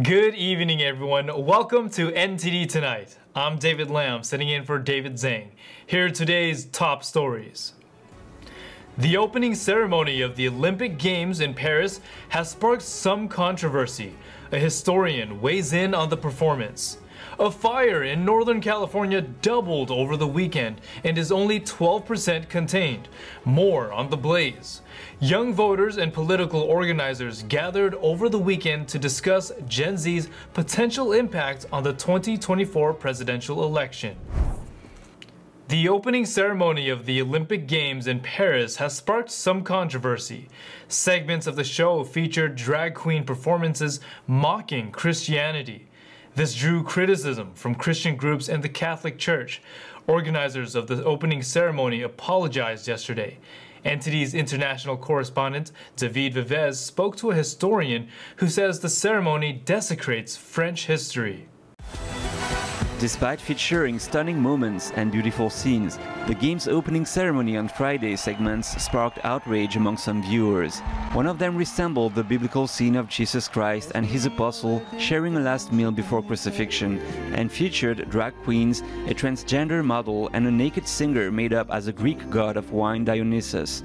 Good evening, everyone. Welcome to NTD Tonight. I'm David Lam, sitting in for David Zhang. Here are today's top stories. The opening ceremony of the Olympic Games in Paris has sparked some controversy. A historian weighs in on the performance. A fire in Northern California doubled over the weekend and is only 12% contained. More on the blaze. Young voters and political organizers gathered over the weekend to discuss Gen Z's potential impact on the 2024 presidential election. The opening ceremony of the Olympic Games in Paris has sparked some controversy. Segments of the show featured drag queen performances mocking Christianity. This drew criticism from Christian groups and the Catholic Church. Organizers of the opening ceremony apologized yesterday. NTD's international correspondent David Vivez spoke to a historian who says the ceremony desecrates French history. Despite featuring stunning moments and beautiful scenes, the game's opening ceremony on Friday segments sparked outrage among some viewers. One of them resembled the biblical scene of Jesus Christ and his apostle sharing a last meal before crucifixion, and featured drag queens, a transgender model, and a naked singer made up as a Greek god of wine, Dionysus.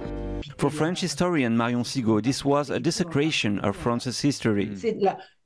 For French historian Marion Sigaud, this was a desecration of France's history.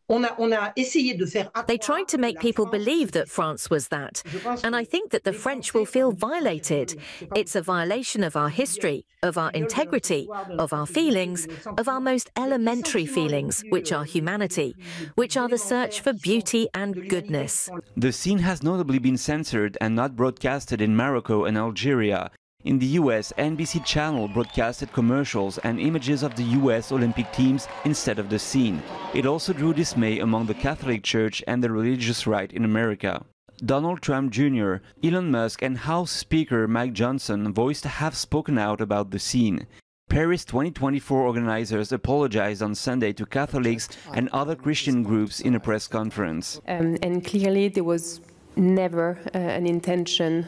They tried to make people believe that France was that, and I think that the French will feel violated. It's a violation of our history, of our integrity, of our feelings, of our most elementary feelings, which are humanity, which are the search for beauty and goodness. The scene has notably been censored and not broadcasted in Morocco and Algeria. In the US, NBC Channel broadcasted commercials and images of the US Olympic teams instead of the scene. It also drew dismay among the Catholic Church and the religious right in America. Donald Trump Jr., Elon Musk, and House Speaker Mike Johnson voiced to have spoken out about the scene. Paris 2024 organizers apologized on Sunday to Catholics and other Christian groups in a press conference. And clearly there was never an intention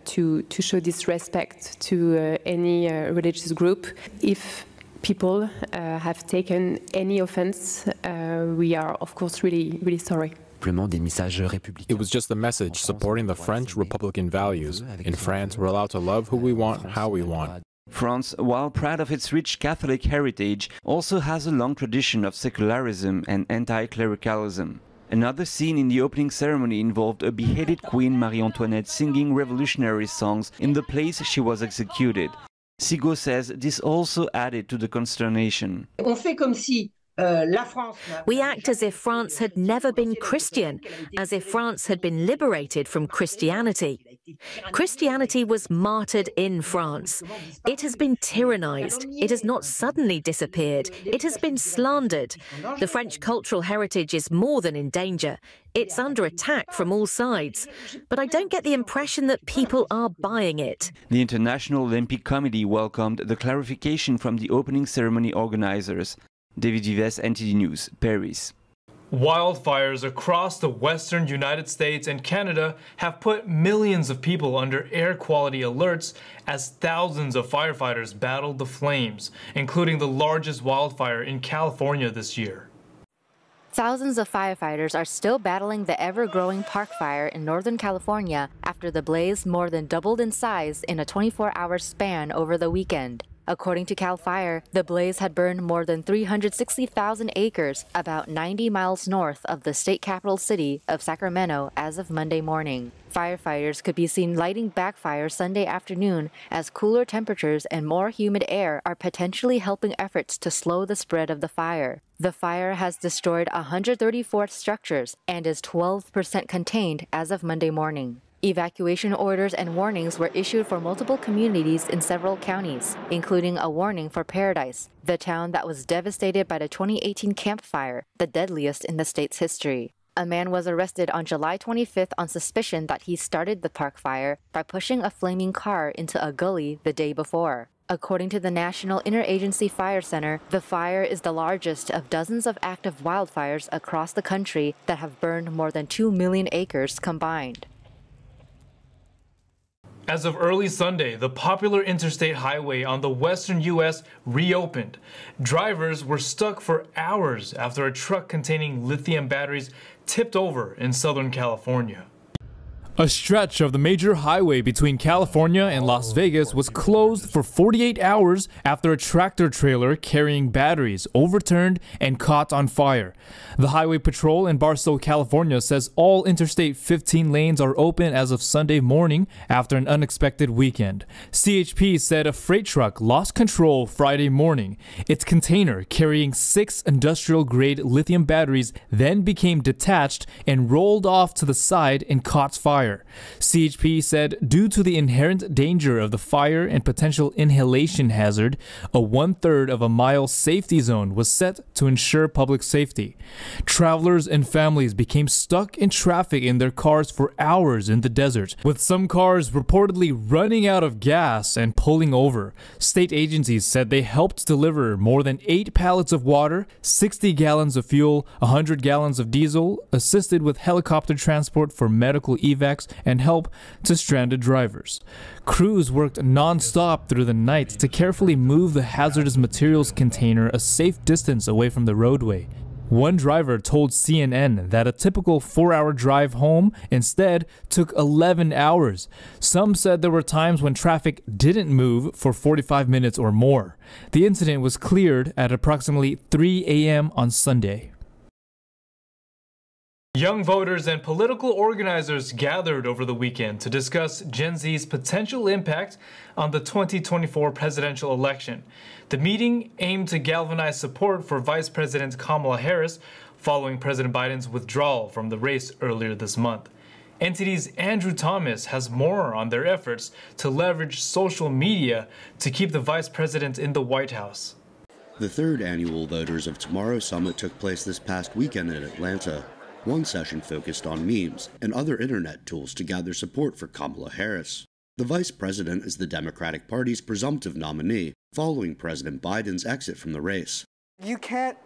to show disrespect to any religious group. If people have taken any offense, we are of course really sorry. It was just a message supporting the French Republican values. In France, we're allowed to love who we want, how we want. France, while proud of its rich Catholic heritage, also has a long tradition of secularism and anti-clericalism. Another scene in the opening ceremony involved a beheaded Queen Marie Antoinette singing revolutionary songs in the place she was executed. Sigaud says this also added to the consternation. We act as if France had never been Christian, as if France had been liberated from Christianity. Christianity was martyred in France. It has been tyrannized. It has not suddenly disappeared. It has been slandered. The French cultural heritage is more than in danger. It's under attack from all sides. But I don't get the impression that people are buying it. The International Olympic Committee welcomed the clarification from the opening ceremony organizers. David Vives, NTD News, Paris. Wildfires across the western United States and Canada have put millions of people under air quality alerts as thousands of firefighters battled the flames, including the largest wildfire in California this year. Thousands of firefighters are still battling the ever-growing park fire in Northern California after the blaze more than doubled in size in a 24-hour span over the weekend. According to CAL FIRE, the blaze had burned more than 360,000 acres, about 90 miles north of the state capital city of Sacramento as of Monday morning. Firefighters could be seen lighting backfires Sunday afternoon as cooler temperatures and more humid air are potentially helping efforts to slow the spread of the fire. The fire has destroyed 134 structures and is 12% contained as of Monday morning. Evacuation orders and warnings were issued for multiple communities in several counties, including a warning for Paradise, the town that was devastated by the 2018 Camp Fire, the deadliest in the state's history. A man was arrested on July 25th on suspicion that he started the park fire by pushing a flaming car into a gully the day before. According to the National Interagency Fire Center, the fire is the largest of dozens of active wildfires across the country that have burned more than 2 million acres combined. As of early Sunday, the popular interstate highway on the western U.S. reopened. Drivers were stuck for hours after a truck containing lithium batteries tipped over in Southern California. A stretch of the major highway between California and Las Vegas was closed for 48 hours after a tractor trailer carrying batteries overturned and caught on fire. The Highway Patrol in Barstow, California says all Interstate 15 lanes are open as of Sunday morning after an unexpected weekend. CHP said a freight truck lost control Friday morning. Its container carrying 6 industrial-grade lithium batteries then became detached and rolled off to the side and caught fire. CHP said due to the inherent danger of the fire and potential inhalation hazard, a 1/3 of a mile safety zone was set to ensure public safety. Travelers and families became stuck in traffic in their cars for hours in the desert, with some cars reportedly running out of gas and pulling over. State agencies said they helped deliver more than 8 pallets of water, 60 gallons of fuel, 100 gallons of diesel, assisted with helicopter transport for medical evacs and help to stranded drivers. Crews worked non-stop through the night to carefully move the hazardous materials container a safe distance away from the roadway. One driver told CNN that a typical 4-hour drive home instead took 11 hours. Some said there were times when traffic didn't move for 45 minutes or more. The incident was cleared at approximately 3 a.m. on Sunday. Young voters and political organizers gathered over the weekend to discuss Gen Z's potential impact on the 2024 presidential election. The meeting aimed to galvanize support for Vice President Kamala Harris following President Biden's withdrawal from the race earlier this month. NTD's Andrew Thomas has more on their efforts to leverage social media to keep the vice president in the White House. The third annual Voters of Tomorrow Summit took place this past weekend in Atlanta. One session focused on memes and other internet tools to gather support for Kamala Harris. The vice president is the Democratic Party's presumptive nominee following President Biden's exit from the race. You can't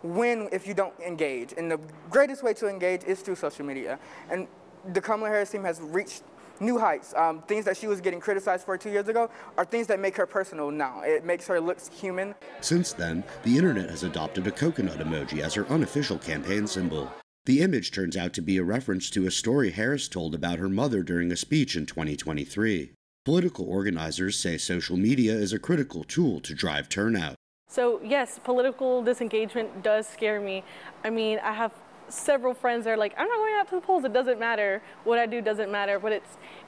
win if you don't engage, and the greatest way to engage is through social media. And the Kamala Harris team has reached new heights. Things that she was getting criticized for 2 years ago are things that make her personal now. It makes her look human. Since then, the internet has adopted a coconut emoji as her unofficial campaign symbol. The image turns out to be a reference to a story Harris told about her mother during a speech in 2023. Political organizers say social media is a critical tool to drive turnout. So yes, political disengagement does scare me. I mean, I have several friends that are like, I'm not going out to the polls, it doesn't matter. What I do doesn't matter, but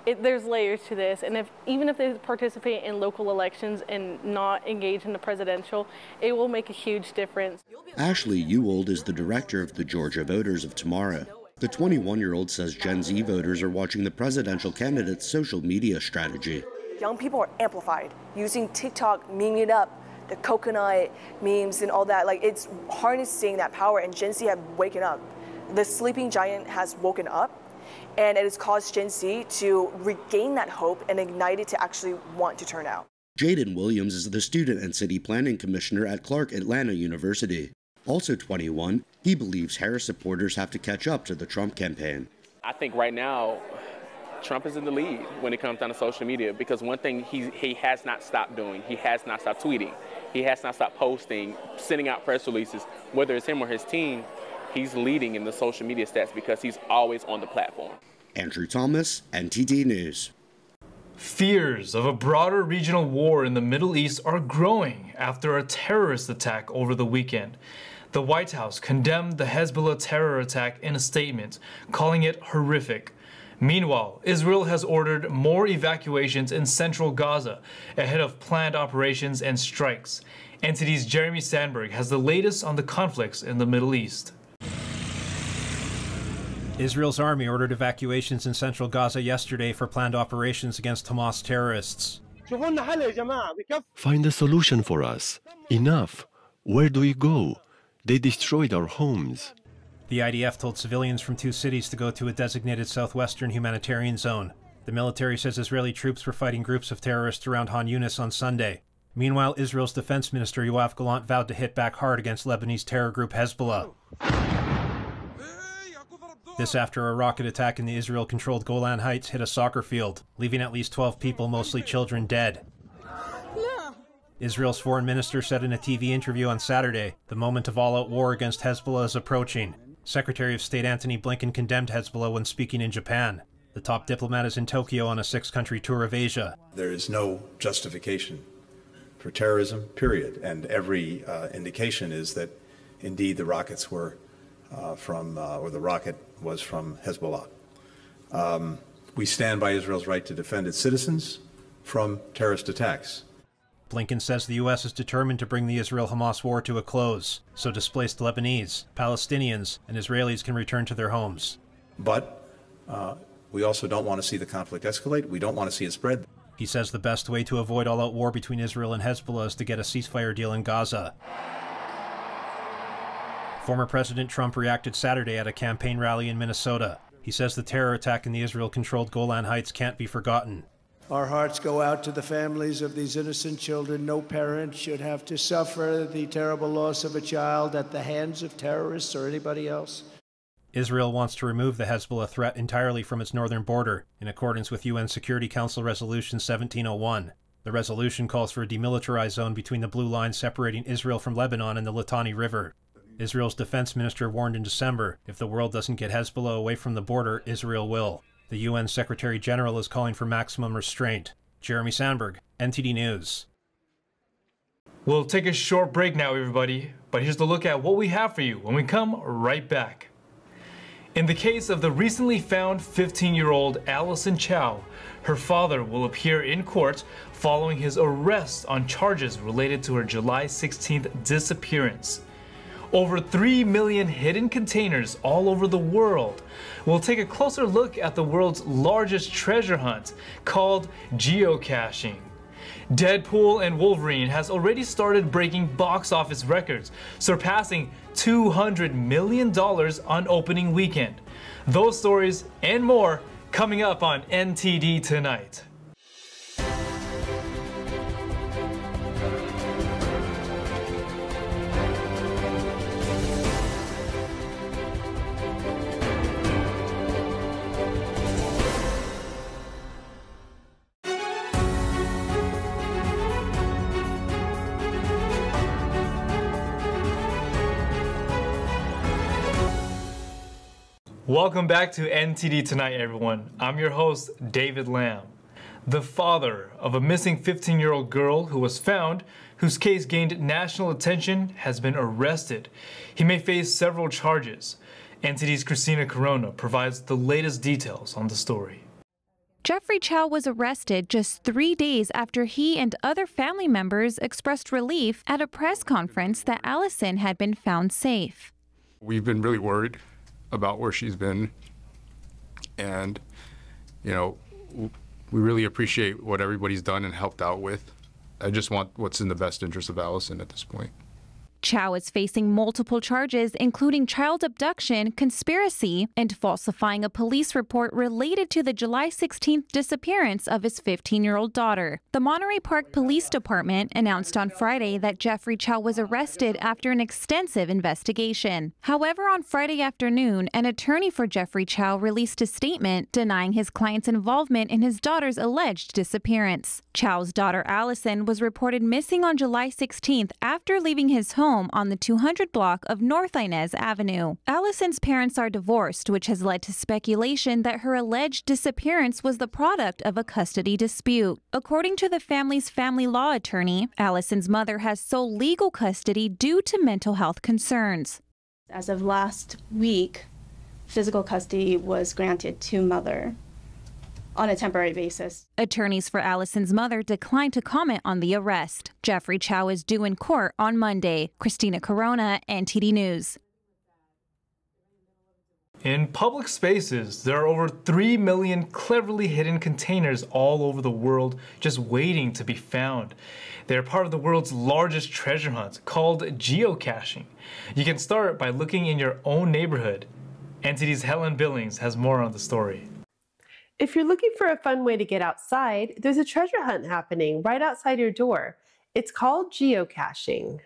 there's layers to this. And even if they participate in local elections and not engage in the presidential, it will make a huge difference. Ashley Ewald is the director of the Georgia Voters of Tomorrow. The 21-year-old says Gen Z voters are watching the presidential candidate's social media strategy. Young people are amplified, using TikTok, memeing it up, the coconut memes and all that. Like, it's harnessing that power, and Gen Z have waken up. The sleeping giant has woken up, and it has caused Gen Z to regain that hope and ignite it to actually want to turn out. Jaden Williams is the Student and City Planning Commissioner at Clark Atlanta University. Also 21, he believes Harris supporters have to catch up to the Trump campaign. I think right now, Trump is in the lead when it comes down to social media, because one thing he has not stopped doing, he has not stopped tweeting, he has not stopped posting, sending out press releases, whether it's him or his team. He's leading in the social media stats because he's always on the platform. Andrew Thomas, NTD News. Fears of a broader regional war in the Middle East are growing after a terrorist attack over the weekend. The White House condemned the Hezbollah terror attack in a statement, calling it horrific. Meanwhile, Israel has ordered more evacuations in central Gaza ahead of planned operations and strikes. NTD's Jeremy Sandberg has the latest on the conflicts in the Middle East. Israel's army ordered evacuations in central Gaza yesterday for planned operations against Hamas terrorists. Find a solution for us. Enough. Where do we go? They destroyed our homes. The IDF told civilians from 2 cities to go to a designated southwestern humanitarian zone. The military says Israeli troops were fighting groups of terrorists around Han Yunis on Sunday. Meanwhile, Israel's defense minister Yoav Gallant vowed to hit back hard against Lebanese terror group Hezbollah. This after a rocket attack in the Israel-controlled Golan Heights hit a soccer field, leaving at least 12 people, mostly children, dead. Israel's foreign minister said in a TV interview on Saturday, the moment of all-out war against Hezbollah is approaching. Secretary of State Antony Blinken condemned Hezbollah when speaking in Japan. The top diplomat is in Tokyo on a 6-country tour of Asia. There is no justification for terrorism, period. And every indication is that indeed the rockets were the rocket was from Hezbollah. We stand by Israel's right to defend its citizens from terrorist attacks. Blinken says the U.S. is determined to bring the Israel-Hamas war to a close, so displaced Lebanese, Palestinians, and Israelis can return to their homes. But we also don't want to see the conflict escalate. We don't want to see it spread. He says the best way to avoid all-out war between Israel and Hezbollah is to get a ceasefire deal in Gaza. Former President Trump reacted Saturday at a campaign rally in Minnesota. He says the terror attack in the Israel-controlled Golan Heights can't be forgotten. Our hearts go out to the families of these innocent children. No parent should have to suffer the terrible loss of a child at the hands of terrorists or anybody else. Israel wants to remove the Hezbollah threat entirely from its northern border, in accordance with UN Security Council Resolution 1701. The resolution calls for a demilitarized zone between the blue line separating Israel from Lebanon and the Litani River. Israel's defense minister warned in December, if the world doesn't get Hezbollah away from the border, Israel will. The UN Secretary General is calling for maximum restraint. Jeremy Sandberg, NTD News. We'll take a short break now, everybody, but here's the look at what we have for you when we come right back. In the case of the recently found 15-year-old Alison Chao, her father will appear in court following his arrest on charges related to her July 16th disappearance. Over 3 million hidden containers all over the world. We'll take a closer look at the world's largest treasure hunt called geocaching. Deadpool and Wolverine has already started breaking box office records, surpassing $200 million on opening weekend. Those stories and more coming up on NTD Tonight. Welcome back to NTD Tonight, everyone. I'm your host, David Lamb. The father of a missing 15-year-old girl who was found, whose case gained national attention, has been arrested. He may face several charges. NTD's Christina Corona provides the latest details on the story. Jeffrey Chao was arrested just 3 days after he and other family members expressed relief at a press conference that Alison had been found safe. We've been really worried about where she's been, and we really appreciate what everybody's done and helped out with. I just want what's in the best interest of Alison at this point. Chao is facing multiple charges, including child abduction, conspiracy, and falsifying a police report related to the July 16th disappearance of his 15-year-old daughter. The Monterey Park Police Department announced on Friday that Jeffrey Chao was arrested after an extensive investigation. However, on Friday afternoon, an attorney for Jeffrey Chao released a statement denying his client's involvement in his daughter's alleged disappearance. Chao's daughter Alison was reported missing on July 16th after leaving his home on the 200 block of North Inez Avenue. Alison's parents are divorced, which has led to speculation that her alleged disappearance was the product of a custody dispute. According to the family's family law attorney, Alison's mother has sole legal custody due to mental health concerns. As of last week, physical custody was granted to mother on a temporary basis. Attorneys for Alison's mother declined to comment on the arrest. Jeffrey Chao is due in court on Monday. Christina Corona, NTD News. In public spaces, there are over 3 million cleverly hidden containers all over the world just waiting to be found. They're part of the world's largest treasure hunt called geocaching. You can start by looking in your own neighborhood. NTD's Helen Billings has more on the story. If you're looking for a fun way to get outside, there's a treasure hunt happening right outside your door. It's called geocaching.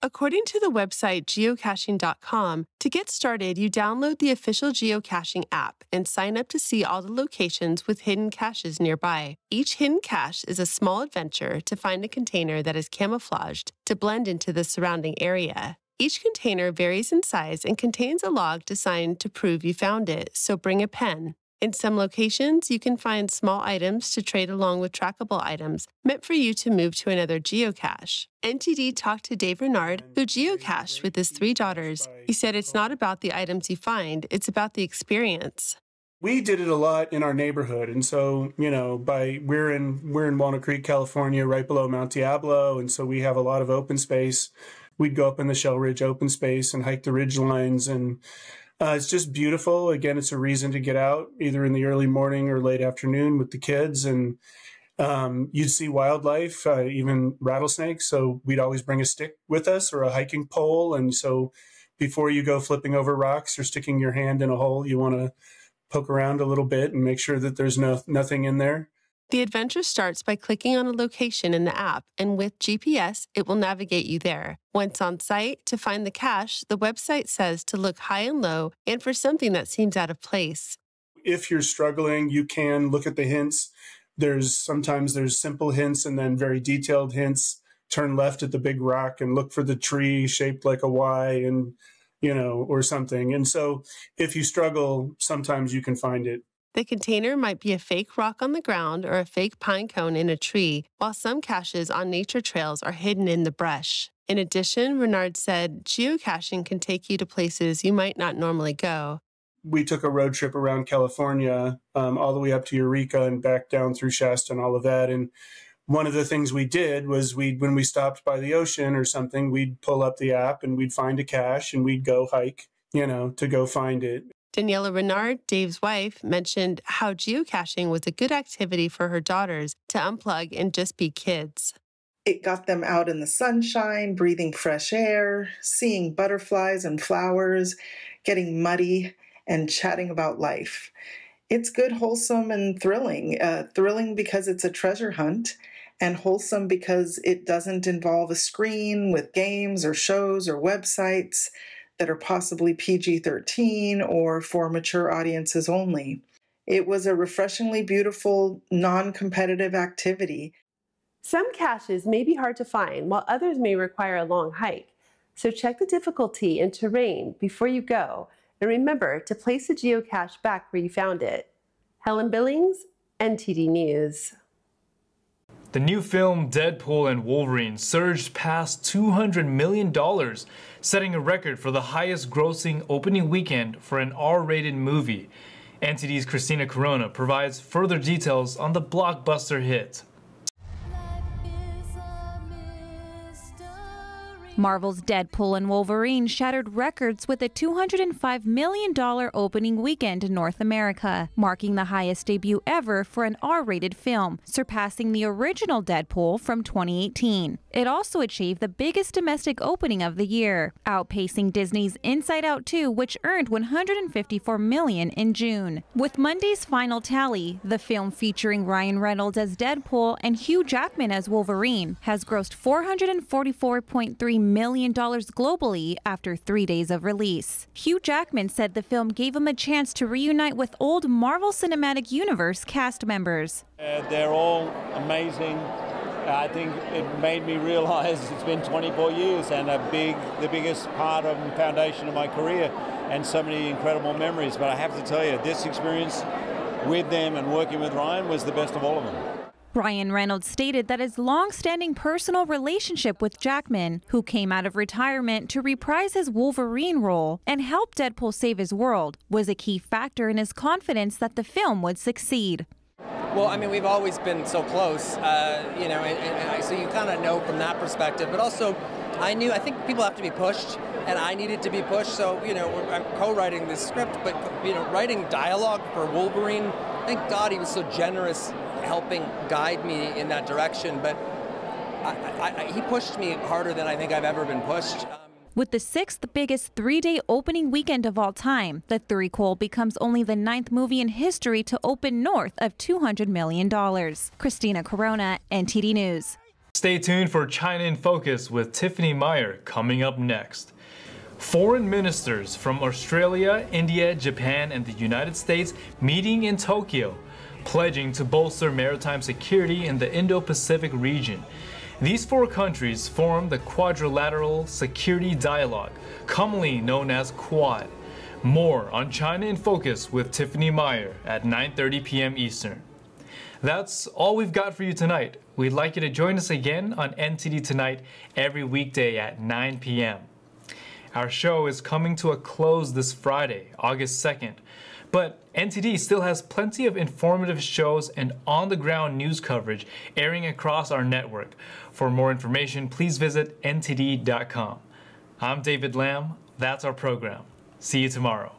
According to the website geocaching.com, to get started, you download the official geocaching app and sign up to see all the locations with hidden caches nearby. Each hidden cache is a small adventure to find a container that is camouflaged to blend into the surrounding area. Each container varies in size and contains a log designed to prove you found it, so bring a pen. In some locations, you can find small items to trade along with trackable items meant for you to move to another geocache. NTD talked to Dave Renard, who geocached with his 3 daughters. He said it's not about the items you find, it's about the experience. We did it a lot in our neighborhood, and so, you know, we're in Walnut Creek, California, right below Mount Diablo, and so we have a lot of open space. We'd go up in the Shell Ridge open space and hike the ridge lines, and it's just beautiful. Again, it's a reason to get out, either in the early morning or late afternoon with the kids. And you'd see wildlife, even rattlesnakes. So we'd always bring a stick with us or a hiking pole. And so before you go flipping over rocks or sticking your hand in a hole, you want to poke around a little bit and make sure that there's nothing in there. The adventure starts by clicking on a location in the app, and with GPS, it will navigate you there. Once on site, to find the cache, the website says to look high and low and for something that seems out of place. If you're struggling, you can look at the hints. Sometimes there's simple hints and then very detailed hints. Turn left at the big rock and look for the tree shaped like a Y and, you know, or something. And so if you struggle, sometimes you can find it. The container might be a fake rock on the ground or a fake pine cone in a tree, while some caches on nature trails are hidden in the brush. In addition, Renard said, geocaching can take you to places you might not normally go. We took a road trip around California, all the way up to Eureka and back down through Shasta and all of that. And one of the things we did was when we stopped by the ocean or something, we'd pull up the app and we'd find a cache and we'd go hike, you know, to go find it. Daniela Renard, Dave's wife, mentioned how geocaching was a good activity for her daughters to unplug and just be kids. It got them out in the sunshine, breathing fresh air, seeing butterflies and flowers, getting muddy, and chatting about life. It's good, wholesome, and thrilling. Thrilling because it's a treasure hunt, and wholesome because it doesn't involve a screen with games or shows or websites that are possibly PG-13 or for mature audiences only. It was a refreshingly beautiful, non-competitive activity. Some caches may be hard to find, while others may require a long hike. So check the difficulty and terrain before you go, and remember to place the geocache back where you found it. Helen Billings, NTD News. The new film Deadpool and Wolverine surged past $200 million, setting a record for the highest grossing opening weekend for an R-rated movie. NTD's Christina Corona provides further details on the blockbuster hit. Marvel's Deadpool and Wolverine shattered records with a $205 million opening weekend in North America, marking the highest debut ever for an R-rated film, surpassing the original Deadpool from 2018. It also achieved the biggest domestic opening of the year, outpacing Disney's Inside Out 2, which earned $154 million in June. With Monday's final tally, the film featuring Ryan Reynolds as Deadpool and Hugh Jackman as Wolverine has grossed $444.3 million globally after 3 days of release. Hugh Jackman said the film gave him a chance to reunite with old Marvel Cinematic Universe cast members. They're all amazing. I think it made me realize it's been 24 years and the biggest part of the foundation of my career and so many incredible memories. But I have to tell you, this experience with them and working with Ryan was the best of all of them. Ryan Reynolds stated that his long-standing personal relationship with Jackman, who came out of retirement to reprise his Wolverine role and help Deadpool save his world, was a key factor in his confidence that the film would succeed. Well, I mean, we've always been so close, you know, so you kind of know from that perspective. But also, I think people have to be pushed, and I needed to be pushed. So, you know, I'm co-writing this script, but, you know, writing dialogue for Wolverine, thank God he was so generous helping guide me in that direction. But he pushed me harder than I think I've ever been pushed. With the sixth biggest three-day opening weekend of all time, the threequel becomes only the 9th movie in history to open north of $200 million. Christina Corona, NTD News. Stay tuned for China in Focus with Tiffany Meyer coming up next. Foreign ministers from Australia, India, Japan, and the United States meeting in Tokyo, pledging to bolster maritime security in the Indo-Pacific region. These four countries form the Quadrilateral Security Dialogue, commonly known as Quad. More on China in Focus with Tiffany Meyer at 9:30 p.m. Eastern. That's all we've got for you tonight. We'd like you to join us again on NTD Tonight every weekday at 9 p.m. Our show is coming to a close this Friday, August 2nd, but NTD still has plenty of informative shows and on-the-ground news coverage airing across our network. For more information, please visit ntd.com. I'm David Lamb. That's our program. See you tomorrow.